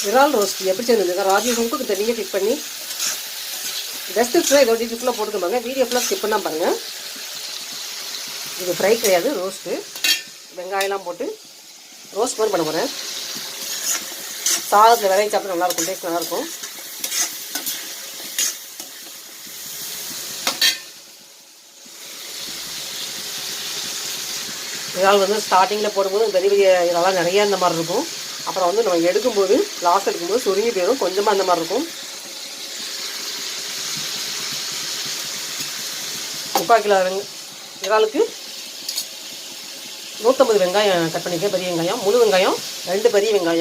இறால் ரோஸ்ட் எப்படி செஞ்சுருக்கேன் ராஜி ஹோம்க்கு தனியாக கிளிக் பண்ணி டெஸ்டிப்ஸில் இதோட டீட்டெயில்ஸ்லாம் போட்டுருப்பாங்க. வீடியோ ஃபுல்லாக ஸ்கிப் பண்ணால் பாருங்கள். இது ஃப்ரை கிடையாது, ரோஸ்ட்டு. வெங்காயம்லாம் போட்டு ரோஸ்ட் மாதிரி பண்ண போகிறேன். சாதத்தில் விளைய சாப்பிட்டு நல்லாயிருக்கும், டேஸ்ட் நல்லாயிருக்கும். இறால் வந்து ஸ்டார்டிங்கில் போடும்போது பெரிய பெரிய இதெல்லாம் நிறையா இந்த மாதிரி இருக்கும். அப்புறம் வந்து நம்ம எடுக்கும்போது லாஸ்ட் எடுக்கும்போது சுருங்கி போயிடும், கொஞ்சமாக அந்த மாதிரி இருக்கும். 3/4 கிலோ இறாலுக்கு 150 வெங்காயம் கட் பண்ணிக்க, பெரிய வெங்காயம், முழு வெங்காயம் 2 பெரிய வெங்காயம்.